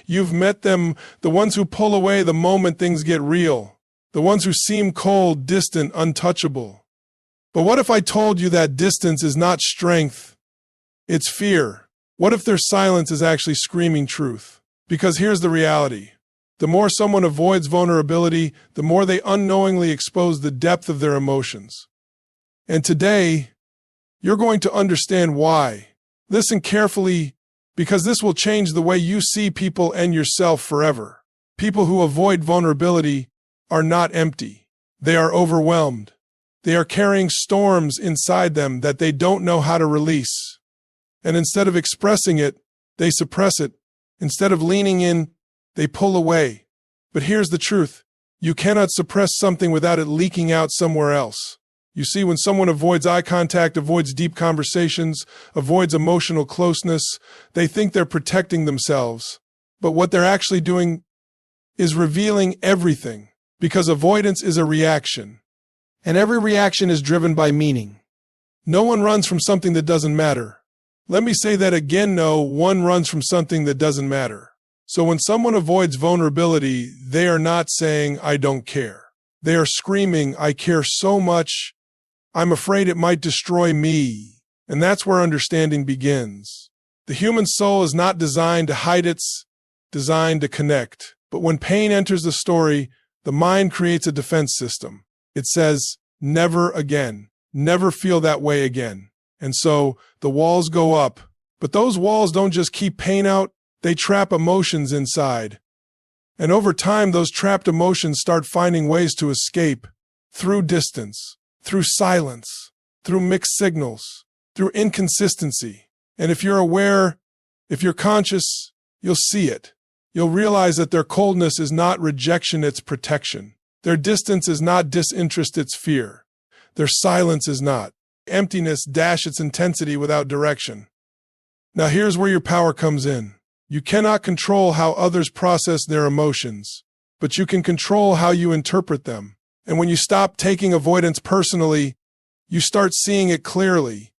You've met them, the ones who pull away the moment things get real, the ones who seem cold, distant, untouchable. But what if I told you that distance is not strength, it's fear? What if their silence is actually screaming truth? Because here's the reality. The more someone avoids vulnerability, the more they unknowingly expose the depth of their emotions. And today, you're going to understand why. Listen carefully, because this will change the way you see people and yourself forever. People who avoid vulnerability are not empty. They are overwhelmed. They are carrying storms inside them that they don't know how to release. And instead of expressing it, they suppress it. Instead of leaning in, they pull away. But here's the truth. You cannot suppress something without it leaking out somewhere else. You see, when someone avoids eye contact, avoids deep conversations, avoids emotional closeness, they think they're protecting themselves. But what they're actually doing is revealing everything, because avoidance is a reaction. And every reaction is driven by meaning. No one runs from something that doesn't matter. Let me say that again, no one runs from something that doesn't matter. So when someone avoids vulnerability, they are not saying, I don't care. They are screaming, I care so much, I'm afraid it might destroy me. And that's where understanding begins. The human soul is not designed to hide, it's designed to connect. But when pain enters the story, the mind creates a defense system. It says, never again, never feel that way again. And so the walls go up. But those walls don't just keep pain out, they trap emotions inside. And over time, those trapped emotions start finding ways to escape through distance, through silence, through mixed signals, through inconsistency. And if you're aware, if you're conscious, you'll see it. You'll realize that their coldness is not rejection, it's protection. Their distance is not disinterest, it's fear. Their silence is not emptiness, its intensity without direction. Now here's where your power comes in. You cannot control how others process their emotions, but you can control how you interpret them. And when you stop taking avoidance personally, you start seeing it clearly.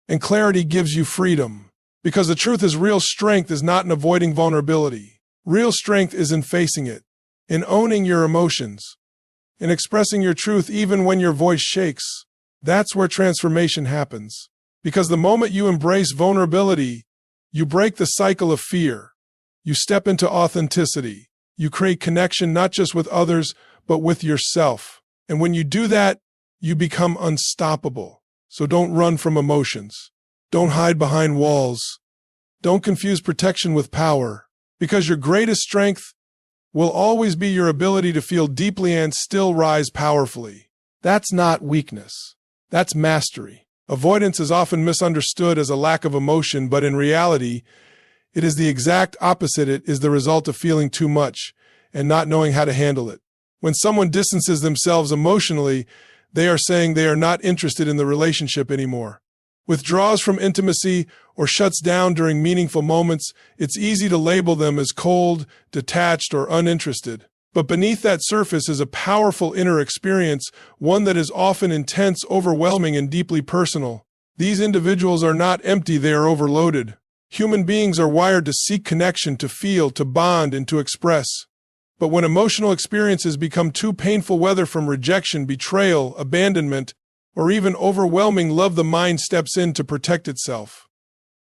And clarity gives you freedom. Because the truth is, real strength is not in avoiding vulnerability. Real strength is in facing it, in owning your emotions, in expressing your truth even when your voice shakes. That's where transformation happens. Because the moment you embrace vulnerability, you break the cycle of fear. You step into authenticity. You create connection not just with others, but with yourself. And when you do that, you become unstoppable. So don't run from emotions. Don't hide behind walls. Don't confuse protection with power. Because your greatest strength will always be your ability to feel deeply and still rise powerfully. That's not weakness. That's mastery. Avoidance is often misunderstood as a lack of emotion, but in reality, it is the exact opposite. It is the result of feeling too much and not knowing how to handle it. When someone distances themselves emotionally, they are saying they are not interested in the relationship anymore. Withdraws from intimacy or shuts down during meaningful moments, it's easy to label them as cold, detached, or uninterested. But beneath that surface is a powerful inner experience, one that is often intense, overwhelming, and deeply personal. These individuals are not empty, they are overloaded. Human beings are wired to seek connection, to feel, to bond, and to express. But when emotional experiences become too painful, whether from rejection, betrayal, abandonment, or even overwhelming love, the mind steps in to protect itself.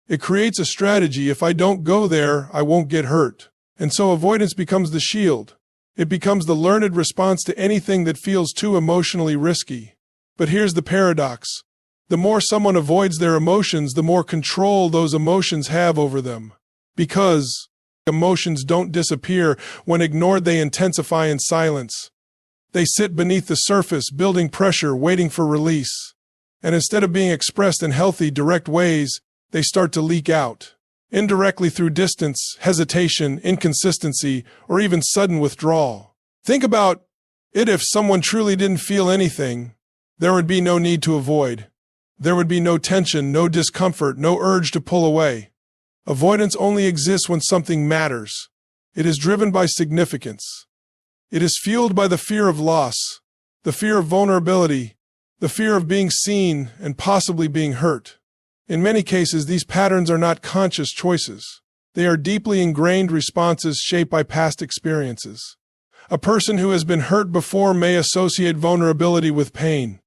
It creates a strategy: if I don't go there, I won't get hurt. And so avoidance becomes the shield. It becomes the learned response to anything that feels too emotionally risky. But here's the paradox. The more someone avoids their emotions, the more control those emotions have over them. Because emotions don't disappear. When ignored, they intensify in silence. They sit beneath the surface, building pressure, waiting for release. And instead of being expressed in healthy, direct ways, they start to leak out. Indirectly through distance, hesitation, inconsistency, or even sudden withdrawal. Think about it: if someone truly didn't feel anything, there would be no need to avoid. There would be no tension, no discomfort, no urge to pull away. Avoidance only exists when something matters. It is driven by significance. It is fueled by the fear of loss, the fear of vulnerability, the fear of being seen and possibly being hurt. In many cases, these patterns are not conscious choices. They are deeply ingrained responses shaped by past experiences. A person who has been hurt before may associate vulnerability with pain.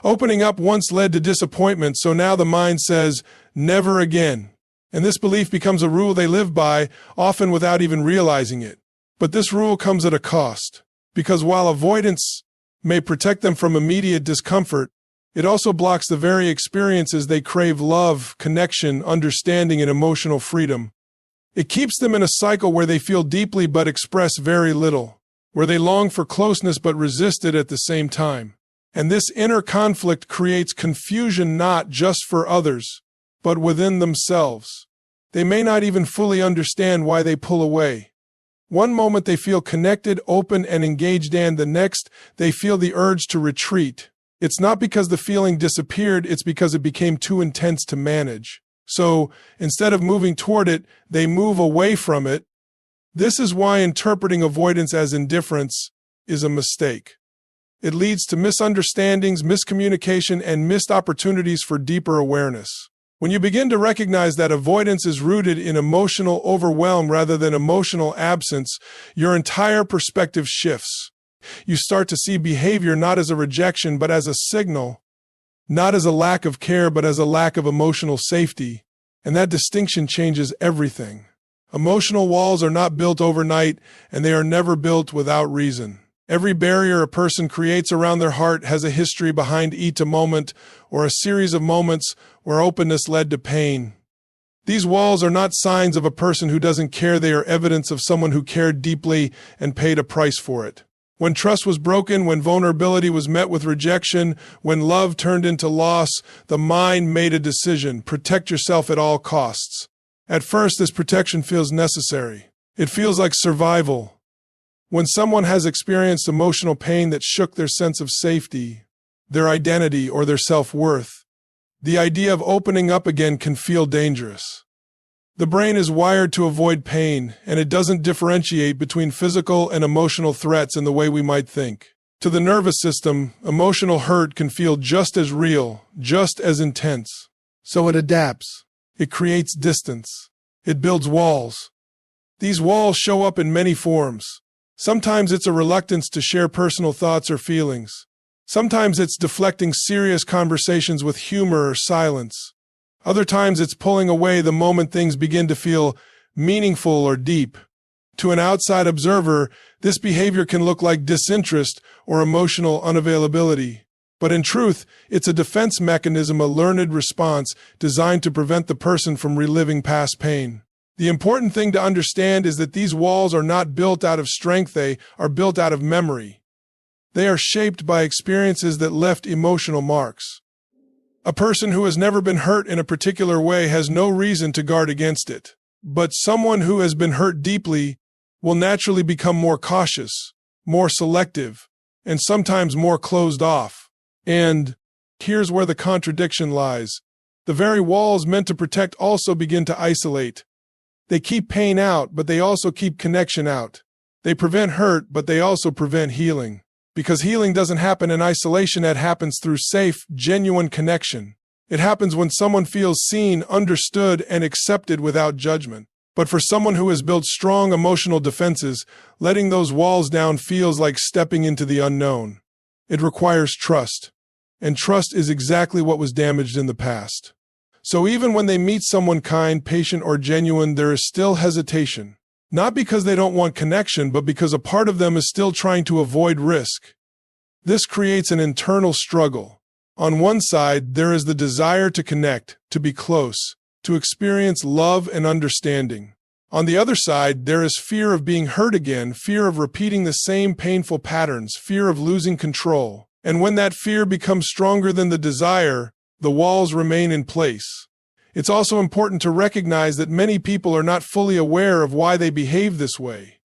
Opening up once led to disappointment, so now the mind says, "Never again." And this belief becomes a rule they live by, often without even realizing it. But this rule comes at a cost, because while avoidance may protect them from immediate discomfort, it also blocks the very experiences they crave: love, connection, understanding, and emotional freedom. It keeps them in a cycle where they feel deeply but express very little, where they long for closeness but resist it at the same time. And this inner conflict creates confusion not just for others, but within themselves. They may not even fully understand why they pull away. One moment they feel connected, open, and engaged, and the next they feel the urge to retreat. It's not because the feeling disappeared, it's because it became too intense to manage. So, instead of moving toward it, they move away from it. This is why interpreting avoidance as indifference is a mistake. It leads to misunderstandings, miscommunication, and missed opportunities for deeper awareness. When you begin to recognize that avoidance is rooted in emotional overwhelm rather than emotional absence, your entire perspective shifts. You start to see behavior not as a rejection but as a signal, not as a lack of care but as a lack of emotional safety, and that distinction changes everything. Emotional walls are not built overnight, and they are never built without reason. Every barrier a person creates around their heart has a history behind each moment, or a series of moments where openness led to pain. These walls are not signs of a person who doesn't care, they are evidence of someone who cared deeply and paid a price for it. When trust was broken, when vulnerability was met with rejection, when love turned into loss, the mind made a decision: protect yourself at all costs. At first, this protection feels necessary. It feels like survival. When someone has experienced emotional pain that shook their sense of safety, their identity, or their self-worth, the idea of opening up again can feel dangerous. The brain is wired to avoid pain, and it doesn't differentiate between physical and emotional threats in the way we might think. To the nervous system, emotional hurt can feel just as real, just as intense. So it adapts. It creates distance. It builds walls. These walls show up in many forms. Sometimes it's a reluctance to share personal thoughts or feelings. Sometimes it's deflecting serious conversations with humor or silence. Other times it's pulling away the moment things begin to feel meaningful or deep. To an outside observer, this behavior can look like disinterest or emotional unavailability. But in truth, it's a defense mechanism, a learned response designed to prevent the person from reliving past pain. The important thing to understand is that these walls are not built out of strength, they are built out of memory. They are shaped by experiences that left emotional marks. A person who has never been hurt in a particular way has no reason to guard against it. But someone who has been hurt deeply will naturally become more cautious, more selective, and sometimes more closed off. And here's where the contradiction lies. The very walls meant to protect also begin to isolate. They keep pain out, but they also keep connection out. They prevent hurt, but they also prevent healing. Because healing doesn't happen in isolation, it happens through safe, genuine connection. It happens when someone feels seen, understood, and accepted without judgment. But for someone who has built strong emotional defenses, letting those walls down feels like stepping into the unknown. It requires trust. And trust is exactly what was damaged in the past. So even when they meet someone kind, patient, or genuine, there is still hesitation. Not because they don't want connection, but because a part of them is still trying to avoid risk. This creates an internal struggle. On one side, there is the desire to connect, to be close, to experience love and understanding. On the other side, there is fear of being hurt again, fear of repeating the same painful patterns, fear of losing control. And when that fear becomes stronger than the desire, the walls remain in place. It's also important to recognize that many people are not fully aware of why they behave this way.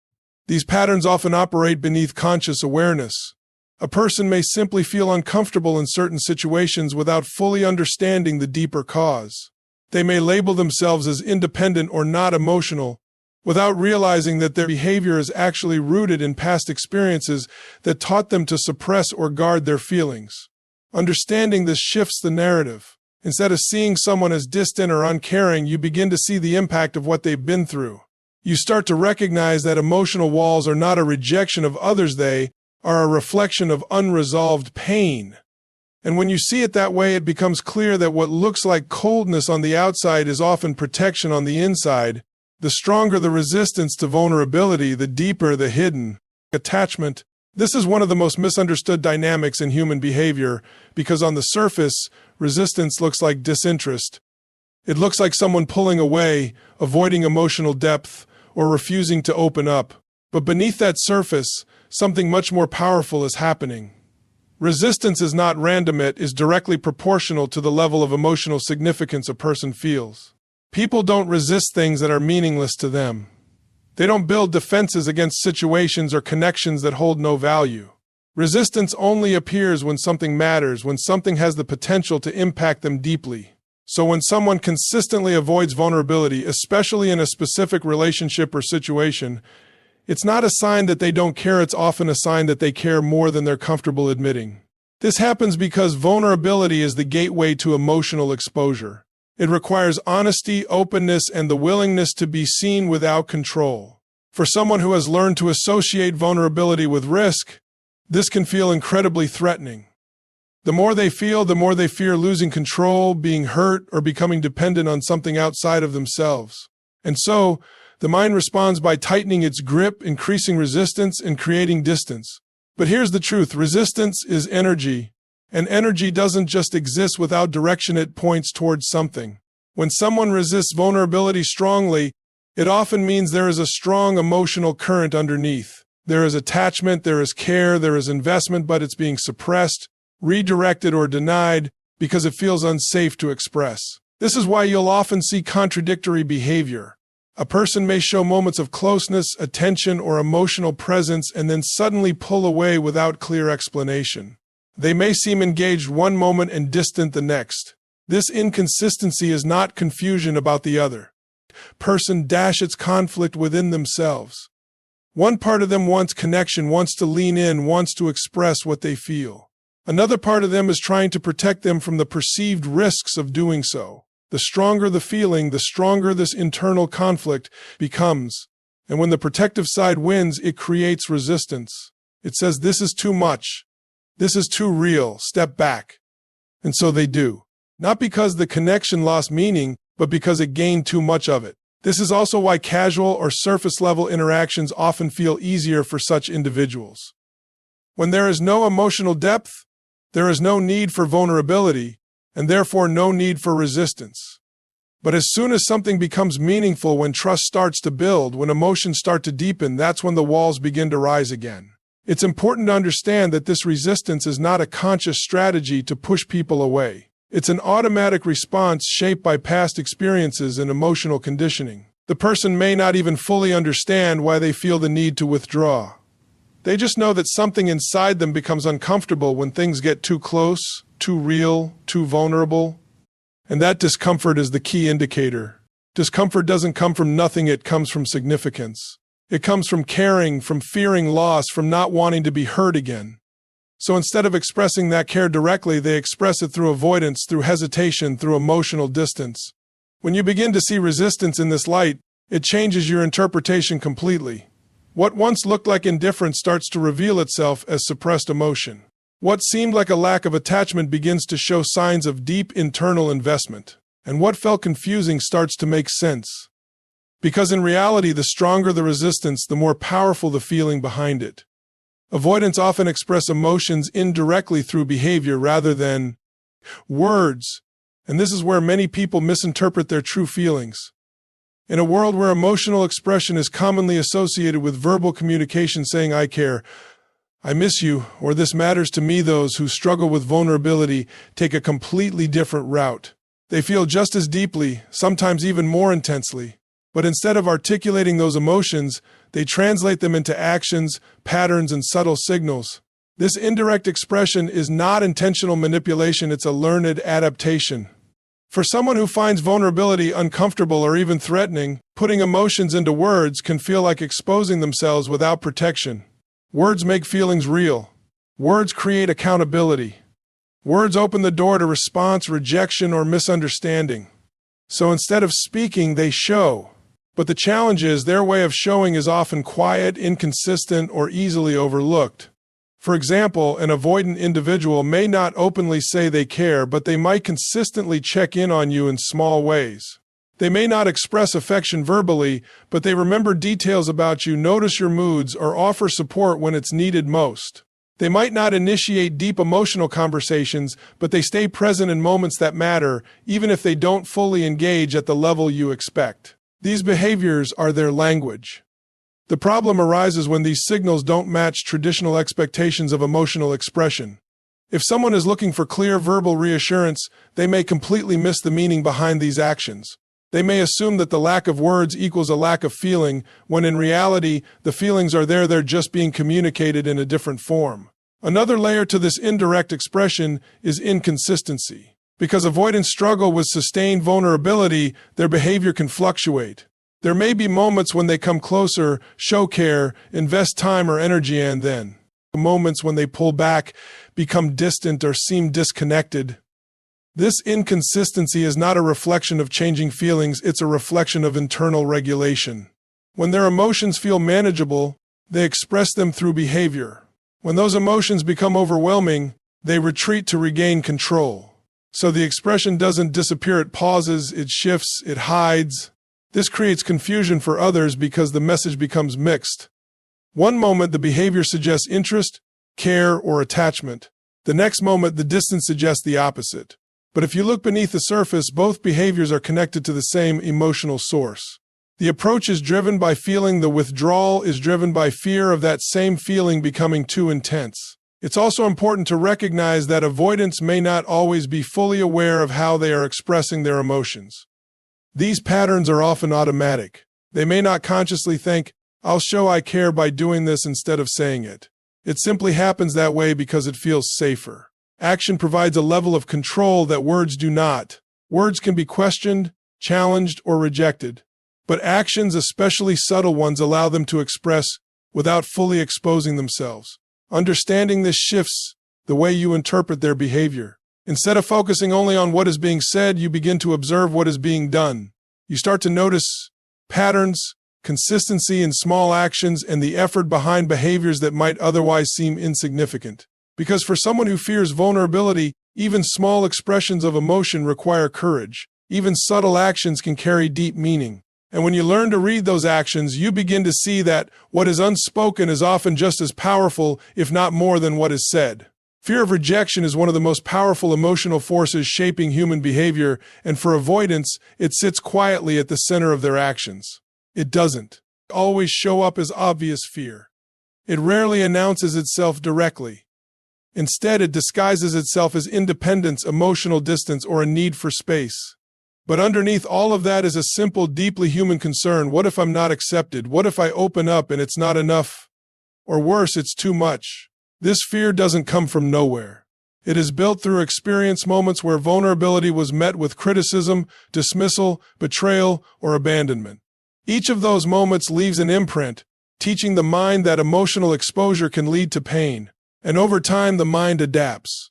These patterns often operate beneath conscious awareness. A person may simply feel uncomfortable in certain situations without fully understanding the deeper cause. They may label themselves as independent or not emotional, without realizing that their behavior is actually rooted in past experiences that taught them to suppress or guard their feelings. Understanding this shifts the narrative. Instead of seeing someone as distant or uncaring, you begin to see the impact of what they've been through. You start to recognize that emotional walls are not a rejection of others, they are a reflection of unresolved pain. And when you see it that way, it becomes clear that what looks like coldness on the outside is often protection on the inside. The stronger the resistance to vulnerability, the deeper the hidden attachment. This is one of the most misunderstood dynamics in human behavior, because on the surface, resistance looks like disinterest. It looks like someone pulling away, avoiding emotional depth, or refusing to open up. But beneath that surface, something much more powerful is happening. Resistance is not random, it is directly proportional to the level of emotional significance a person feels. People don't resist things that are meaningless to them. They don't build defenses against situations or connections that hold no value. Resistance only appears when something matters, when something has the potential to impact them deeply. So when someone consistently avoids vulnerability, especially in a specific relationship or situation, it's not a sign that they don't care, it's often a sign that they care more than they're comfortable admitting. This happens because vulnerability is the gateway to emotional exposure. It requires honesty, openness, and the willingness to be seen without control. For someone who has learned to associate vulnerability with risk, this can feel incredibly threatening. The more they feel, the more they fear losing control, being hurt, or becoming dependent on something outside of themselves. And so, the mind responds by tightening its grip, increasing resistance, and creating distance. But here's the truth: resistance is energy, and energy doesn't just exist without direction, it points towards something. When someone resists vulnerability strongly, it often means there is a strong emotional current underneath. There is attachment, there is care, there is investment, but it's being suppressed, redirected, or denied because it feels unsafe to express. This is why you'll often see contradictory behavior. A person may show moments of closeness, attention, or emotional presence and then suddenly pull away without clear explanation. They may seem engaged one moment and distant the next. This inconsistency is not confusion about the other person - it's conflict within themselves. One part of them wants connection, wants to lean in, wants to express what they feel. Another part of them is trying to protect them from the perceived risks of doing so. The stronger the feeling, the stronger this internal conflict becomes. And when the protective side wins, it creates resistance. It says, "This is too much. This is too real. Step back." And so they do. Not because the connection lost meaning, but because it gained too much of it. This is also why casual or surface-level interactions often feel easier for such individuals. When there is no emotional depth, there is no need for vulnerability, and therefore no need for resistance. But as soon as something becomes meaningful, when trust starts to build, when emotions start to deepen, that's when the walls begin to rise again. It's important to understand that this resistance is not a conscious strategy to push people away. It's an automatic response shaped by past experiences and emotional conditioning. The person may not even fully understand why they feel the need to withdraw. They just know that something inside them becomes uncomfortable when things get too close, too real, too vulnerable. And that discomfort is the key indicator. Discomfort doesn't come from nothing, it comes from significance. It comes from caring, from fearing loss, from not wanting to be hurt again. So instead of expressing that care directly, they express it through avoidance, through hesitation, through emotional distance. When you begin to see resistance in this light, it changes your interpretation completely. What once looked like indifference starts to reveal itself as suppressed emotion. What seemed like a lack of attachment begins to show signs of deep internal investment. And what felt confusing starts to make sense. Because in reality, the stronger the resistance, the more powerful the feeling behind it. Avoidants often express emotions indirectly through behavior rather than words, and this is where many people misinterpret their true feelings. In a world where emotional expression is commonly associated with verbal communication, saying "I care," "I miss you," or "this matters to me," those who struggle with vulnerability take a completely different route. They feel just as deeply, sometimes even more intensely. But instead of articulating those emotions, they translate them into actions, patterns, and subtle signals. This indirect expression is not intentional manipulation, it's a learned adaptation. For someone who finds vulnerability uncomfortable or even threatening, putting emotions into words can feel like exposing themselves without protection. Words make feelings real. Words create accountability. Words open the door to response, rejection, or misunderstanding. So instead of speaking, they show. But the challenge is their way of showing is often quiet, inconsistent, or easily overlooked. For example, an avoidant individual may not openly say they care, but they might consistently check in on you in small ways. They may not express affection verbally, but they remember details about you, notice your moods, or offer support when it's needed most. They might not initiate deep emotional conversations, but they stay present in moments that matter, even if they don't fully engage at the level you expect. These behaviors are their language. The problem arises when these signals don't match traditional expectations of emotional expression. If someone is looking for clear verbal reassurance, they may completely miss the meaning behind these actions. They may assume that the lack of words equals a lack of feeling, when in reality, the feelings are there, they're just being communicated in a different form. Another layer to this indirect expression is inconsistency. Because avoidants struggle with sustained vulnerability, their behavior can fluctuate. There may be moments when they come closer, show care, invest time or energy, and then moments when they pull back, become distant, or seem disconnected. This inconsistency is not a reflection of changing feelings, it's a reflection of internal regulation. When their emotions feel manageable, they express them through behavior. When those emotions become overwhelming, they retreat to regain control. So the expression doesn't disappear, it pauses, it shifts, it hides. This creates confusion for others because the message becomes mixed. One moment the behavior suggests interest, care, or attachment. The next moment the distance suggests the opposite. But if you look beneath the surface, both behaviors are connected to the same emotional source. The approach is driven by feeling, the withdrawal is driven by fear of that same feeling becoming too intense. It's also important to recognize that avoidants may not always be fully aware of how they are expressing their emotions. These patterns are often automatic. They may not consciously think, "I'll show I care by doing this," instead of saying it. It simply happens that way because it feels safer. Action provides a level of control that words do not. Words can be questioned, challenged, or rejected. But actions, especially subtle ones, allow them to express without fully exposing themselves. Understanding this shifts the way you interpret their behavior. Instead of focusing only on what is being said, you begin to observe what is being done. You start to notice patterns, consistency in small actions, and the effort behind behaviors that might otherwise seem insignificant. Because for someone who fears vulnerability, even small expressions of emotion require courage. Even subtle actions can carry deep meaning. And when you learn to read those actions, you begin to see that what is unspoken is often just as powerful, if not more, than what is said. Fear of rejection is one of the most powerful emotional forces shaping human behavior, and for avoidants, it sits quietly at the center of their actions. It doesn't always show up as obvious fear. It rarely announces itself directly. Instead, it disguises itself as independence, emotional distance, or a need for space. But underneath all of that is a simple, deeply human concern. What if I'm not accepted? What if I open up and it's not enough? Or worse, it's too much. This fear doesn't come from nowhere. It is built through experience, moments where vulnerability was met with criticism, dismissal, betrayal, or abandonment. Each of those moments leaves an imprint, teaching the mind that emotional exposure can lead to pain. And over time, the mind adapts.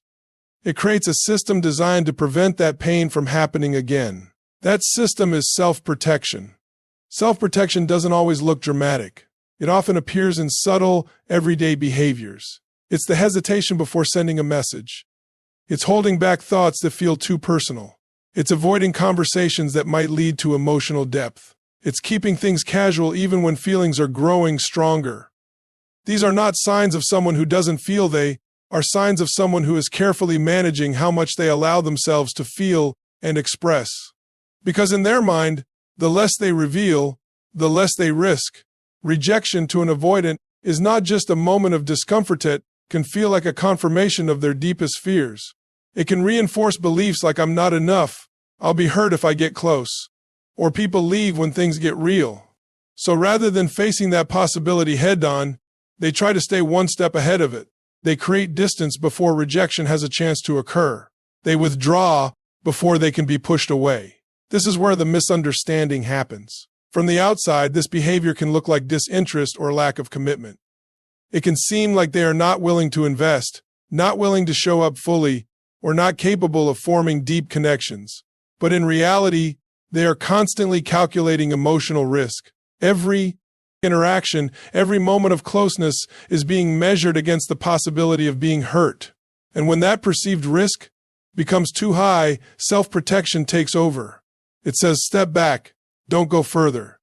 It creates a system designed to prevent that pain from happening again. That system is self-protection. Self-protection doesn't always look dramatic. It often appears in subtle, everyday behaviors. It's the hesitation before sending a message. It's holding back thoughts that feel too personal. It's avoiding conversations that might lead to emotional depth. It's keeping things casual even when feelings are growing stronger. These are not signs of someone who doesn't feel, they are signs of someone who is carefully managing how much they allow themselves to feel and express. Because in their mind, the less they reveal, the less they risk. Rejection to an avoidant is not just a moment of discomfort, it can feel like a confirmation of their deepest fears. It can reinforce beliefs like "I'm not enough," "I'll be hurt if I get close," or "people leave when things get real." So rather than facing that possibility head-on, they try to stay one step ahead of it. They create distance before rejection has a chance to occur. They withdraw before they can be pushed away. This is where the misunderstanding happens. From the outside, this behavior can look like disinterest or lack of commitment. It can seem like they are not willing to invest, not willing to show up fully, or not capable of forming deep connections. But in reality, they are constantly calculating emotional risk. Every interaction, every moment of closeness is being measured against the possibility of being hurt. And when that perceived risk becomes too high, self-protection takes over. It says, step back, don't go further.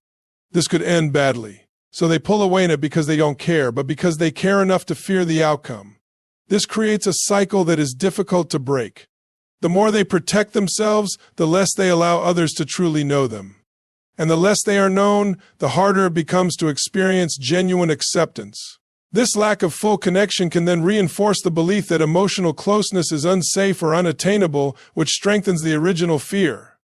This could end badly. So they pull away in it because they don't care, but because they care enough to fear the outcome. This creates a cycle that is difficult to break. The more they protect themselves, the less they allow others to truly know them. And the less they are known, the harder it becomes to experience genuine acceptance. This lack of full connection can then reinforce the belief that emotional closeness is unsafe or unattainable, which strengthens the original fear.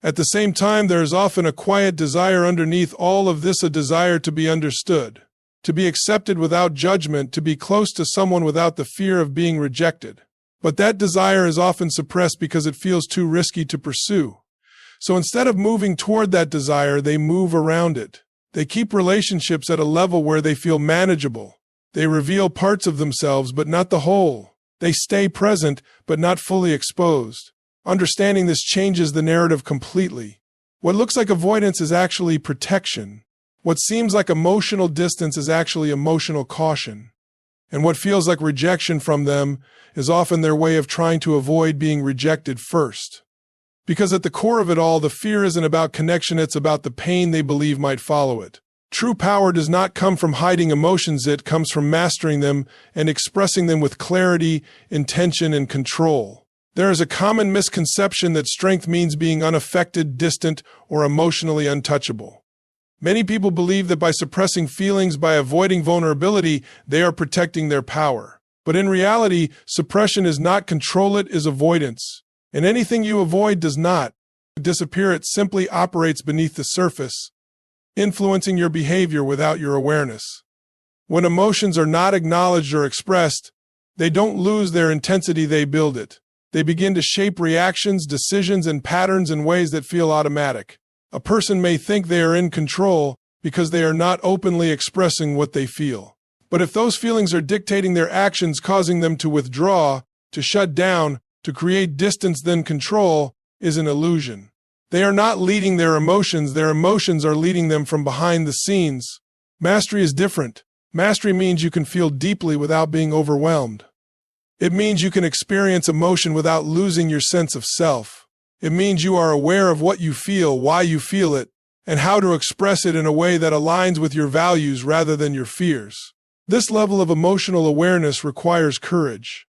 At the same time, there is often a quiet desire underneath all of this, a desire to be understood, to be accepted without judgment, to be close to someone without the fear of being rejected. But that desire is often suppressed because it feels too risky to pursue. So instead of moving toward that desire, they move around it. They keep relationships at a level where they feel manageable. They reveal parts of themselves, but not the whole. They stay present, but not fully exposed. Understanding this changes the narrative completely. What looks like avoidance is actually protection. What seems like emotional distance is actually emotional caution. And what feels like rejection from them is often their way of trying to avoid being rejected first. Because at the core of it all, the fear isn't about connection, it's about the pain they believe might follow it. True power does not come from hiding emotions, it comes from mastering them and expressing them with clarity, intention, and control. There is a common misconception that strength means being unaffected, distant, or emotionally untouchable. Many people believe that by suppressing feelings, by avoiding vulnerability, they are protecting their power. But in reality, suppression is not control, it is avoidance. And anything you avoid does not disappear, it simply operates beneath the surface, influencing your behavior without your awareness. When emotions are not acknowledged or expressed, they don't lose their intensity, they build it. They begin to shape reactions, decisions, and patterns in ways that feel automatic. A person may think they are in control because they are not openly expressing what they feel. But if those feelings are dictating their actions, causing them to withdraw, to shut down, to create distance, then control is an illusion. They are not leading their emotions are leading them from behind the scenes. Mastery is different. Mastery means you can feel deeply without being overwhelmed. It means you can experience emotion without losing your sense of self. It means you are aware of what you feel, why you feel it, and how to express it in a way that aligns with your values rather than your fears. This level of emotional awareness requires courage.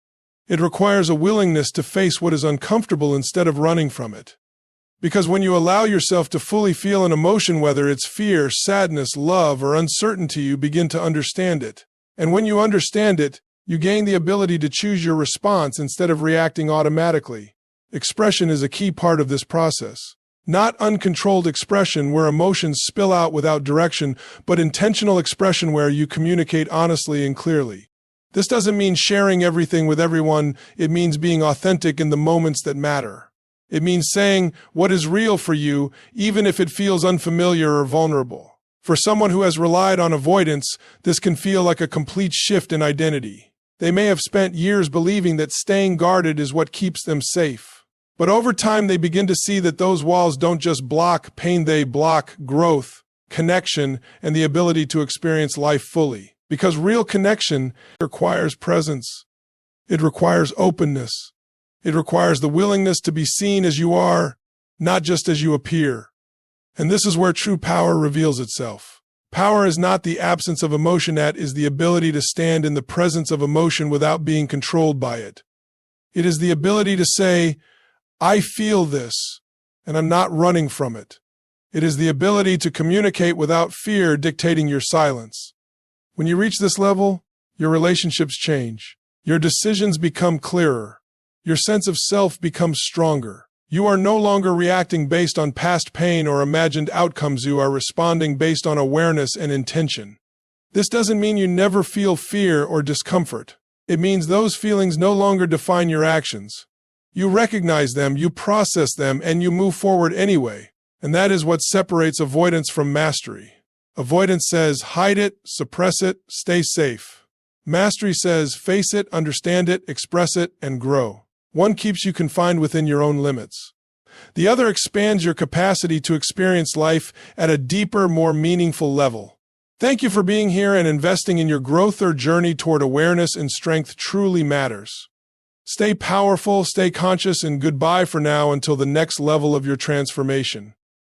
It requires a willingness to face what is uncomfortable instead of running from it. Because when you allow yourself to fully feel an emotion, whether it's fear, sadness, love, or uncertainty, you begin to understand it. And when you understand it, you gain the ability to choose your response instead of reacting automatically. Expression is a key part of this process. Not uncontrolled expression where emotions spill out without direction, but intentional expression where you communicate honestly and clearly. This doesn't mean sharing everything with everyone, it means being authentic in the moments that matter. It means saying what is real for you, even if it feels unfamiliar or vulnerable. For someone who has relied on avoidance, this can feel like a complete shift in identity. They may have spent years believing that staying guarded is what keeps them safe. But over time, they begin to see that those walls don't just block pain, they block growth, connection, and the ability to experience life fully. Because real connection requires presence. It requires openness. It requires the willingness to be seen as you are, not just as you appear. And this is where true power reveals itself. Power is not the absence of emotion, it is the ability to stand in the presence of emotion without being controlled by it. It is the ability to say, I feel this, and I'm not running from it. It is the ability to communicate without fear dictating your silence. When you reach this level, your relationships change. Your decisions become clearer. Your sense of self becomes stronger. You are no longer reacting based on past pain or imagined outcomes. You are responding based on awareness and intention. This doesn't mean you never feel fear or discomfort. It means those feelings no longer define your actions. You recognize them, you process them, and you move forward anyway. And that is what separates avoidance from mastery. Avoidance says, hide it, suppress it, stay safe. Mastery says, face it, understand it, express it, and grow. One keeps you confined within your own limits. The other expands your capacity to experience life at a deeper, more meaningful level. Thank you for being here and investing in your growth. Or journey toward awareness and strength truly matters. Stay powerful, stay conscious, and goodbye for now until the next level of your transformation.